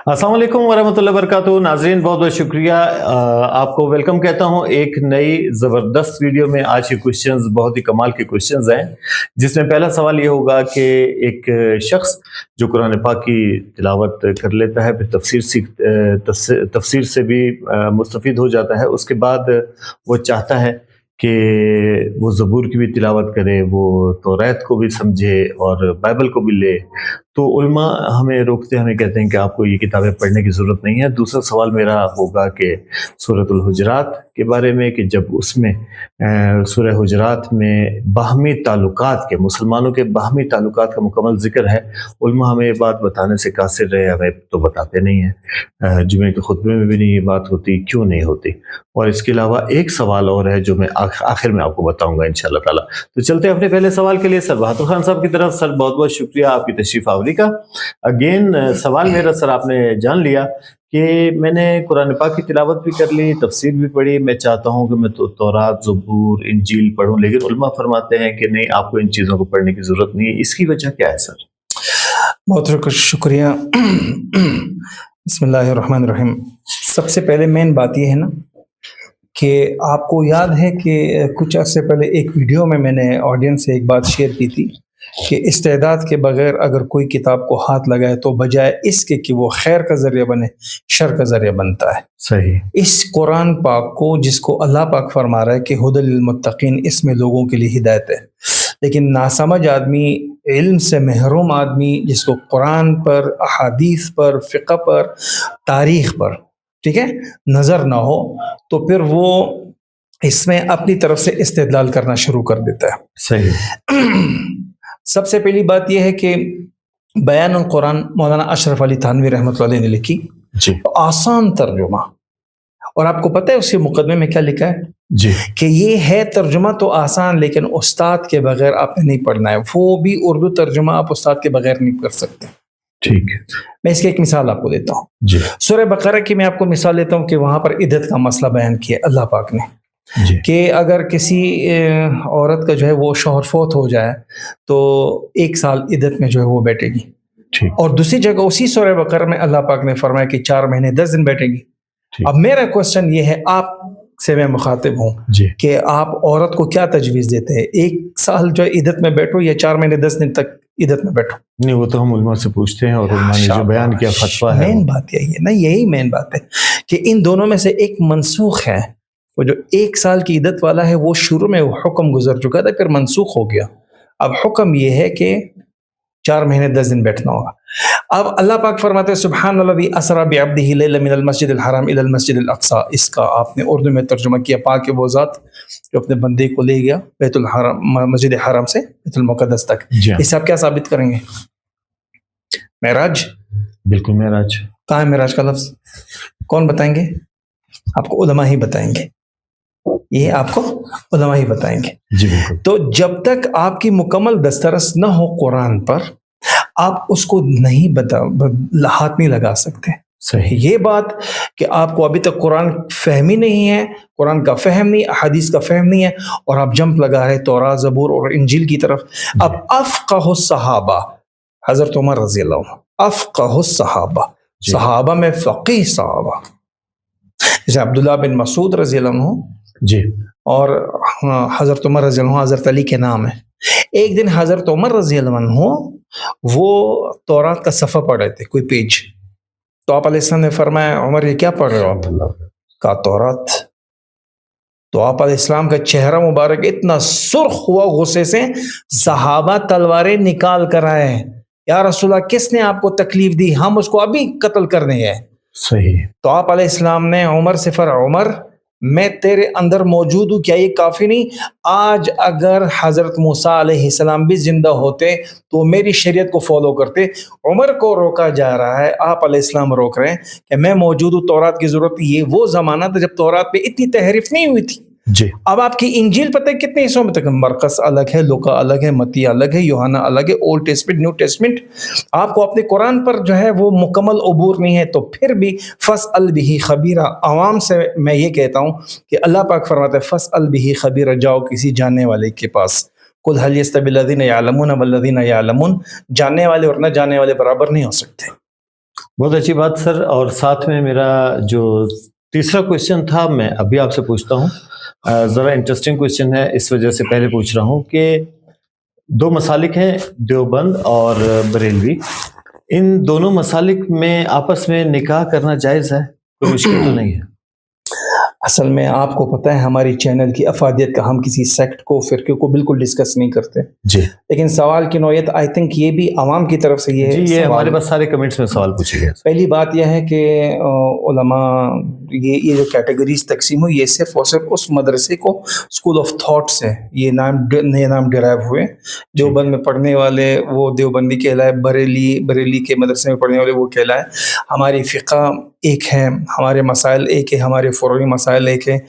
अस्सलाम वालेकुम वरहमतुल्लाहि वबरकातुहू। नाज़रीन, बहुत बहुत शुक्रिया, आपको वेलकम कहता हूँ एक नई ज़बरदस्त वीडियो में। आज के क्वेश्चंस बहुत ही कमाल के क्वेश्चंस हैं, जिसमें पहला सवाल ये होगा कि एक शख्स जो कुरान पाक की तिलावत कर लेता है, फिर तफसीर से भी मुस्तफ़ीद हो जाता है, उसके बाद वो चाहता है कि वो ज़बूर की भी तिलावत करे, वो तौरात को भी समझे और बाइबल को भी ले, तो उलमा हमें रोकते हैं, हमें कहते हैं कि आपको ये किताबें पढ़ने की ज़रूरत नहीं है। दूसरा सवाल मेरा होगा कि सूरतुल हुजरात के बारे में, कि जब उसमें सूरह हुजरात में बाहमी ताल्लुकात के, मुसलमानों के बाहमी ताल्लुकात का मुकम्मल ज़िक्र है, उलमा हमें ये बात बताने से कासिर रहे, हमें तो बताते नहीं हैं। जुमे के खुतबे में भी नहीं ये बात होती, क्यों नहीं होती? और इसके अलावा एक सवाल और है जो मैं आखिर में आपको बताऊँगा इंशाअल्लाह ताला। तो चलते हैं अपने पहले सवाल के लिए। सर बहादुर खान साहब की तरफ। सर बहुत बहुत शुक्रिया आपकी तशरीफ़ आवरी का। अगेन सवाल मेरा, सर आपने जान लिया कि मैंने कुरान पाक की तिलावत भी कर ली, तफसीर भी पढ़ी, मैं चाहता हूँ कि मैं तो तौरात, ज़बूर, इंजील पढ़ूँ, लेकिन उलमा फरमाते हैं कि नहीं, आपको इन चीज़ों को पढ़ने की ज़रूरत नहीं है। इसकी वजह क्या है सर? बहुत शुक्रिया। बिस्मिल्लाहिर्रहमानिर्रहीम। सबसे पहले मेन बात यह है ना कि आपको याद है कि कुछ अर्से पहले एक वीडियो में मैंने ऑडियंस से एक बात शेयर की थी कि इस्तेदाद के बगैर अगर कोई किताब को हाथ लगाए तो बजाय इसके कि वो खैर का ज़रिया बने, शर का ज़रिया बनता है। सही। इस कुरान पाक को, जिसको अल्लाह पाक फरमा रहा है कि हुदल लिल मुत्तकीन, इसमें लोगों के लिए हिदायत है, लेकिन नासमझ आदमी, इल्म से महरूम आदमी, जिसको कुरान पर, अहादीस पर, फ़िक़ह पर, तारीख़ पर, ठीक है, नज़र ना हो, तो फिर वो इसमें अपनी तरफ से इस्तेदलाल करना शुरू कर देता है। सही। सबसे पहली बात यह है कि बयानुल कुरान मौलाना अशरफ अली थानवी रहमतुल्लाह अलैह ने लिखी, जी। तो आसान तर्जुमा, और आपको पता है उसके मुकदमे में क्या लिखा है जी, कि ये है तर्जुमा तो आसान, लेकिन उस्ताद के बगैर आपने नहीं पढ़ना है। वो भी उर्दू तर्जुमा आप उस्ताद के बगैर नहीं कर सकते। ठीक है। मैं इसकी एक मिसाल आपको देता हूँ। जी, सूरह बकरा की मैं आपको मिसाल देता हूँ कि वहाँ पर इद्दत का मसला बयान किया अल्लाह पाक ने, जी, कि अगर किसी औरत का जो है वो शौहर फौत हो जाए तो 1 साल इद्दत में जो है वो बैठेगी। ठीक, और दूसरी जगह उसी सूरह बकरा में अल्लाह पाक ने फरमाया कि 4 महीने 10 दिन बैठेगी। ठीक। अब मेरा क्वेश्चन ये है, आप से मैं मुखातिब हूँ जी, कि आप औरत को क्या तजवीज़ देते हैं, 1 साल जो है इद्दत में बैठो या 4 महीने 10 दिन तक इद्दत में बैठो? नहीं, वो तो हम उलमा से पूछते हैं, और उलमा ने जो बयान किया फतवा है। मेन बात यही है ना, यही मेन बात है कि इन दोनों में से एक मनसूख है। वो जो 1 साल की इद्दत वाला है, वो शुरू में वो हुक्म गुजर चुका था, फिर मनसूख हो गया। अब हुक्म ये है कि 4 महीने 10 दिन बैठना होगा। अब अल्लाह पाक फरमाते हैं सुब्हानल्लज़ी अस्रा बिअब्दिही लैलन मिनल मस्जिदिल हराम इलल मस्जिदिल अक़सा। इसका आपने उर्दू में तर्जुमा किया, पाक है वो ज़ात जो अपने बंदे को ले गया बैतुल हराम, मस्जिद हराम से बैतुल मुक़द्दस तक। इससे आप क्या साबित करेंगे? मेराज। बिल्कुल मेराज। कहाँ है मेराज का लफ्ज़? कौन बताएंगे? आपको उलमा ही बताएंगे, ये आपको उलमा ही बताएंगे। जी बिल्कुल। तो जब तक आपकी मुकम्मल दस्तरस न हो कुरान पर, आप उसको नहीं हाथ नहीं लगा सकते। सही। ये बात कि आपको अभी तक कुरान फहमी नहीं है, कुरान का फहम नहीं, हदीस का फहम नहीं है, और आप जंप लगा रहे तौरात, ज़बूर और इंजील की तरफ। अब अफ़क़हु सहाबा हज़रत उमर रज़ी अल्लाह अन्हु, अफ़क़हु सहाबा, सहाबा में फ़क़ीह सहाबा, जैसे अब्दुल्लाह बिन मसूद रज़ी अल्लाह अन्हु जी, और हज़रत उमर रज़ी अल्लाह अन्हु हज़रत अली के नाम है। एक दिन हज़रत उमर रज़ी अल्लाह अन्हु वो तौरात का सफ़ा पढ़ रहे थे, कोई पेज, तो आप अलैहिस्सलाम ने फरमाया, उमर ये क्या पढ़ रहे हो आप? कहा तौरात। तो आप अलैहिस्सलाम का चेहरा मुबारक इतना सुर्ख हुआ गुस्से से, सहाबा तलवारें निकाल कर आए, या रसूलल्लाह किसने आपको तकलीफ दी, हम उसको अभी कत्ल करने हैं। सही। तो आप अलैहिस्सलाम ने उमर से फरमाया, उमर मैं तेरे अंदर मौजूद हूँ, क्या ये काफ़ी नहीं? आज अगर हज़रत मूसा अलैहिस्सलाम भी जिंदा होते तो मेरी शरीयत को फॉलो करते। उमर को रोका जा रहा है, आप अलैहिस्सलाम रोक रहे हैं कि मैं मौजूद हूँ, तौरात की ज़रूरत। ये वो ज़माना था जब तौरात पे इतनी तहरीफ नहीं हुई थी। जी। अब आपकी इंजील पता है कितने हिस्सों में तक? मरकस अलग है, लूका अलग है, मत्ती अलग है, यूहन्ना अलग है, ओल्ड टेस्टमेंट, न्यू टेस्टमेंट। आपको अपने कुरान पर जो है वो मुकम्मल अबूर नहीं है, तो फिर भी फस्अल बिही खबीरा। आवाम से मैं ये कहता हूँ कि अल्लाह पाक फरमाता है फस्अल बिही खबीरा, जाओ किसी जानने वाले के पास। कुल हल यस्तविल लज़ीना यअलमून वल्लज़ीना यअलमून, जानने वाले और न जानने वाले बराबर नहीं हो सकते। बहुत अच्छी बात सर। और साथ में मेरा जो तीसरा क्वेश्चन था मैं अभी आपसे पूछता हूँ, ज़रा इंटरेस्टिंग क्वेश्चन है, इस वजह से पहले पूछ रहा हूँ कि दो मसालिक हैं, देवबंद और बरेलवी। इन दोनों मसालिक में आपस में निकाह करना जायज़ है? कोई मुश्किल तो नहीं है? असल में आपको पता है हमारी चैनल की अफादियत का, हम किसी सेक्ट को, फ़िरके को बिल्कुल डिस्कस नहीं करते। जी लेकिन सवाल की नौयत आई थिंक ये भी आवाम की तरफ से ये जी, ये सवाल हमारे पास सारे कमेंट्स में सवाल पूछे गए। पहली बात यह है कि उलमा ये जो कैटेगरीज तकसीम हुई, ये सिर्फ और सिर्फ उस मदरसे को स्कूल ऑफ थॉट से ये नए नाम डिराइव हुए। देवबंद में पढ़ने वाले वो देवबंदी कहलाए, बरेली के मदरसे में पढ़ने वाले वो कहलाए। हमारी फ़िक़ा एक है, हमारे मसाइल एक है, हमारे फ़ुरूई मसाइल एक है।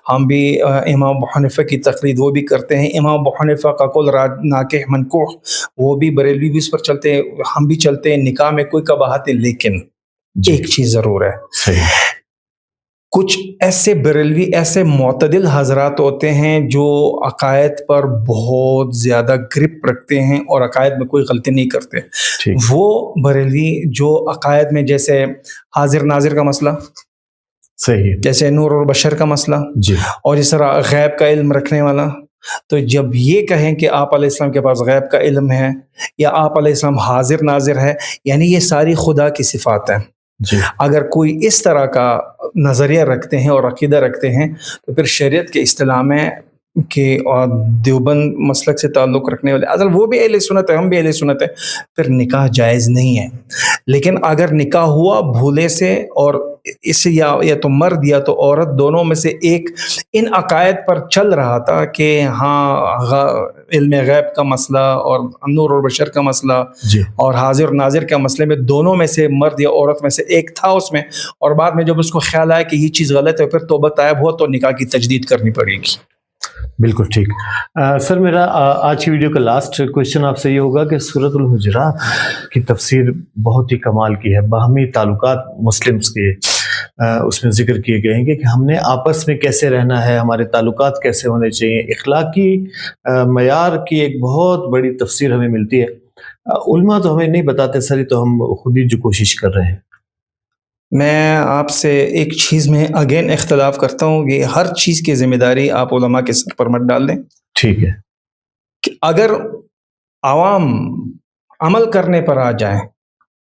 हम भी इमाम अबू हनीफा की तक़लीद वो भी करते हैं। इमाम अबू हनीफा का कौल नाकिह मनकूह, वो भी बरेलवी भी उस पर चलते हैं, हम भी चलते हैं। निकाह में कोई कबाहत है, लेकिन एक चीज़ ज़रूर है, सही। कुछ ऐसे बरेलवी ऐसे मुतदिल हजरात होते हैं जो अकायद पर बहुत ज़्यादा ग्रिप रखते हैं और अकायद में कोई गलती नहीं करते। ठीक। वो बरेलवी जो अकायद में, जैसे हाजिर नाजिर का मसला, सही। जैसे नूर और बशर का मसला, जी और इस तरह गैब का इल्म रखने वाला, तो जब ये कहें कि आप अलैहिस्सलाम के पास गैब का इल्म है या आप अलैहिस्सलाम हाजिर नाजिर है, यानी ये सारी खुदा की सिफात है। जी अगर कोई इस तरह का नज़रिया रखते हैं और अकीदा रखते हैं तो फिर शरीयत के इस्तिलाह में कि और देवबंद मसलक से ताल्लुक़ रखने वाले, असल वो भी अहले सुन्नत है, हम भी अहले सुन्नत है, फिर निकाह जायज़ नहीं है। लेकिन अगर निकाह हुआ भूले से, और इससे या तो मर्द या तो औरत दोनों में से एक इन अकायद पर चल रहा था कि हाँ इल्म गैब का मसला और नूर और बशर का मसला जी और हाजिर नाजिर के मसले में दोनों में से मर्द या औरत में से एक था उसमें, और बाद में जब उसको ख्याल आया कि ये चीज़ गलत है, फिर तौबा तायब हुआ तो निकाह की तजदीद करनी पड़ेगी। बिल्कुल ठीक। सर मेरा आज की वीडियो का लास्ट क्वेश्चन आपसे ये होगा कि सूरतुल हुजरात की तफसीर बहुत ही कमाल की है, बाहमी ताल्लुकात मुस्लिम्स के उसमें जिक्र किए गए हैं कि हमने आपस में कैसे रहना है, हमारे ताल्लुकात कैसे होने चाहिए, इखलाकी मयार की एक बहुत बड़ी तफसीर हमें मिलती है। उलमा तो हमें नहीं बताते सर, तो हम खुद ही जो कोशिश कर रहे हैं। मैं आपसे एक चीज़ में अगेन इख्तलाफ करता हूँ, ये हर चीज़ की ज़िम्मेदारी आप उलमा के सर पर मत डाल दें। ठीक है। कि अगर आवाम अमल करने पर आ जाएं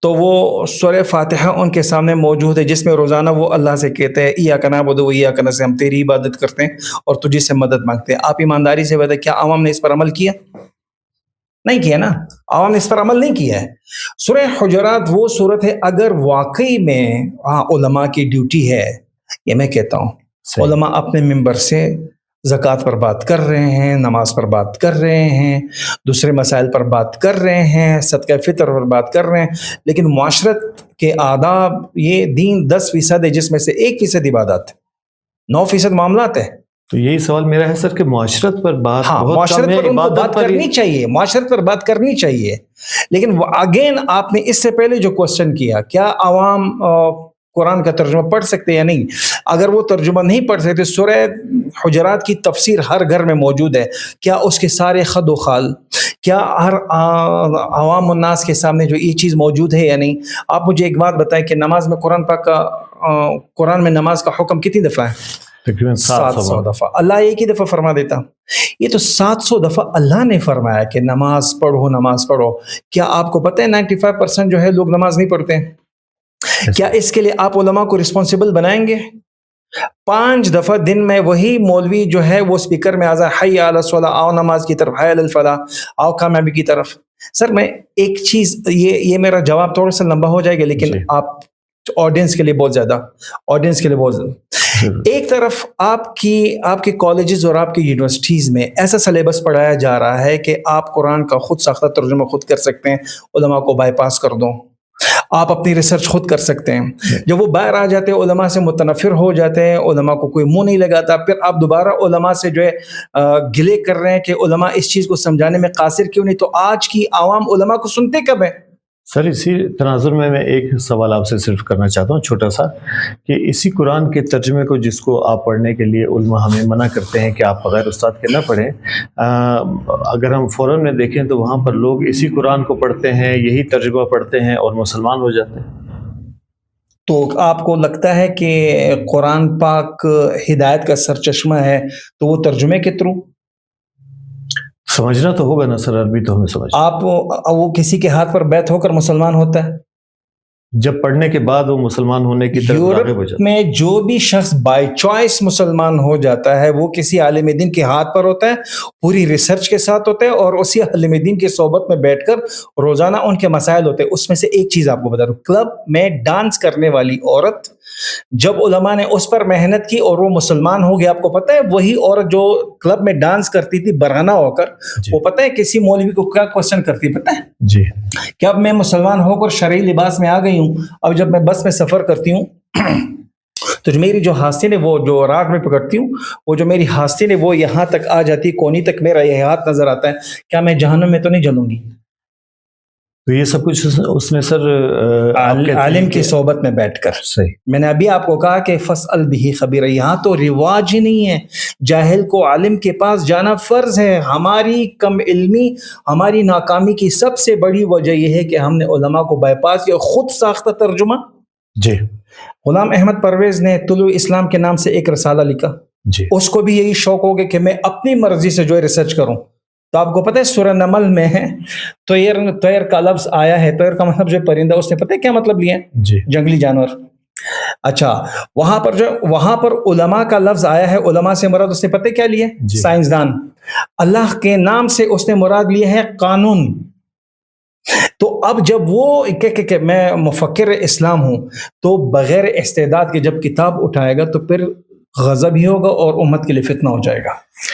तो वो सूरह फातिहा उनके सामने मौजूद है, जिसमें रोज़ाना वो अल्लाह से कहते हैं इय्याका नअबुदु व इय्याका नस्तईन, हम तेरी इबादत करते हैं और तुझे से मदद मांगते हैं। आप ईमानदारी से बताएं, क्या आवाम ने इस पर अमल किया? नहीं किया ना, आवाम ने इस पर अमल नहीं किया है। सूरह हुजरात वो सूरत है, अगर वाकई में उलमा की ड्यूटी है, ये मैं कहता हूँ, उलमा अपने मिंबर से ज़कात पर बात कर रहे हैं, नमाज पर बात कर रहे हैं, दूसरे मसाइल पर बात कर रहे हैं, सदका फ़ितर पर बात कर रहे हैं, लेकिन मुआशरत के आदाब, ये दीन 10% है जिसमें से 1% इबादत है, 9% मामलात है। तो यही सवाल मेरा है सर कि मुआशरत पर बात, हाँ, बहुत मुआशरत कम है, पर उनको इबादत बात पर करनी चाहिए, मुआशरत पर बात करनी चाहिए। लेकिन अगेन आपने इससे पहले जो क्वेश्चन किया, क्या आवाम कुरान का तर्जुमा पढ़ सकते हैं या नहीं? अगर वो तर्जुमा नहीं पढ़ सकते, सूरह हुजरात की तफसीर हर घर में मौजूद है, क्या उसके सारे खद व खाल, क्या हर आवाम उन्नास के सामने जो ये चीज़ मौजूद है या नहीं? आप मुझे एक बात बताएं कि नमाज में कुरान में नमाज का हुक्म कितनी दफ़ा है? तकरीबन 700 दफ़ा। अल्लाह एक ही दफ़ा फरमा देता, ये तो 700 दफ़ा अल्लाह ने फरमाया कि नमाज पढ़ो, नमाज पढ़ो। क्या आपको पता है 95% जो है लोग नमाज नहीं पढ़ते हैं? क्या इसके लिए आप उलमा को रिस्पॉन्सिबल बनाएंगे? 5 दफ़ा दिन में वही मौलवी जो है वो स्पीकर में आजा हय अला सलाह, आओ नमाज की तरफ, हय अल फलाह, आओ कामयाबी की तरफ। सर मैं एक चीज़, ये मेरा जवाब थोड़ा सा लंबा हो जाएगा, लेकिन आप ऑडियंस के लिए बहुत ज़्यादा, एक तरफ आपके कॉलेजेस और आपकी यूनिवर्सिटीज़ में ऐसा सिलेबस पढ़ाया जा रहा है कि आप कुरान का खुद साख्ता तर्जुमा खुद कर सकते हैं, उलमा को बाईपास कर दो, आप अपनी रिसर्च खुद कर सकते हैं। जब वो बाहर आ जाते हैं, उलमा से मुतनफ़िर हो जाते हैं, उलमा को कोई मुंह नहीं लगाता, फिर आप दोबारा उलमा से जो है गिले कर रहे हैं कि उलमा इस चीज़ को समझाने में कासिर क्यों नहीं। तो आज की आवाम उलमा को सुनते कब है? सर इसी तनाजुर में मैं एक सवाल आपसे सिर्फ करना चाहता हूँ छोटा सा, कि इसी कुरान के तर्जुमे को जिसको आप पढ़ने के लिए उलमा हमें मना करते हैं कि आप बगैर उस्ताद के ना पढ़ें, अगर हम फ़ौरन में देखें तो वहाँ पर लोग इसी कुरान को पढ़ते हैं, यही तर्जुमा पढ़ते हैं और मुसलमान हो जाते हैं। تو آپ کو لگتا ہے کہ قرآن پاک ہدایت کا سرچشمہ ہے تو وہ ترجمے کے تھرو سمجھنا تو ہوگا نا سر، عربی تو ہمیں سمجھ، آپ وہ کسی کے ہاتھ پر بیعت ہو کر مسلمان ہوتا ہے؟ جب پڑھنے کے بعد وہ مسلمان ہونے کی طرف راغب ہو یورپ جاتا میں جو بھی شخص بائی چوائس مسلمان ہو جاتا ہے وہ کسی عالم دین کے ہاتھ پر ہوتا ہے، پوری ریسرچ کے ساتھ ہوتا ہے، اور اسی عالم دین کی صحبت میں بیٹھ کر روزانہ ان کے مسائل ہوتے ہیں۔ اس میں سے ایک چیز آپ کو بتا دوں، کلب میں ڈانس کرنے والی عورت، جب علماء نے اس پر محنت کی اور وہ مسلمان ہو گیا، آپ کو پتہ ہے وہی عورت جو کلب میں ڈانس کرتی تھی برہنہ ہو کر، جی وہ پتہ ہے کسی مولوی کو کیا کوشچن کرتی ہے؟ پتہ ہے جی کہ اب میں مسلمان ہو کر شرعی لباس میں آ گئی ہوں، اب جب میں بس میں سفر کرتی ہوں تو جو میری جو ہاستین ہے، وہ جو راٹ میں پکڑتی ہوں، وہ جو میری ہاستین ہے وہ یہاں تک آ جاتی ہے، کونی تک میرا یہ ہاتھ نظر آتا ہے، کیا میں جہنم میں تو نہیں جلوں گی؟ تو یہ سب کچھ اس نے سر آپ کہتے ہیں عالم کی کہ صحبت میں بیٹھ کر۔ صحیح، میں نے ابھی آپ کو کہا کہ فَاسْأَلْ بِهِ خَبِيرًا، یہاں تو رواج ہی نہیں ہے، جاہل کو عالم کے پاس جانا فرض ہے۔ ہماری کم علمی، ہماری ناکامی کی سب سے بڑی وجہ یہ ہے کہ ہم نے علماء کو بائی پاس یا خود ساختہ ترجمہ۔ جی غلام احمد پرویز نے طلوع اسلام کے نام سے ایک رسالہ لکھا، جی اس کو بھی یہی شوق ہو گیا کہ میں اپنی مرضی سے جو ہے ریسرچ کروں۔ تو آپ کو پتہ ہے سورہ نمل میں ہے طیر کا لفظ آیا ہے، طیر کا مطلب جو پرندہ، اس نے پتہ ہے کیا مطلب لیا ہے؟ جی جنگلی جانور۔ اچھا، وہاں پر علماء کا لفظ آیا ہے، علماء سے مراد اس نے پتہ کیا لیا ہے؟ جی سائنسدان۔ اللہ کے نام سے اس نے مراد لیا ہے قانون۔ تو اب جب وہ کہ میں مفکر اسلام ہوں، تو بغیر استعداد کے جب کتاب اٹھائے گا تو پھر غضب ہی ہوگا اور امت کے لیے فتنہ ہو جائے گا۔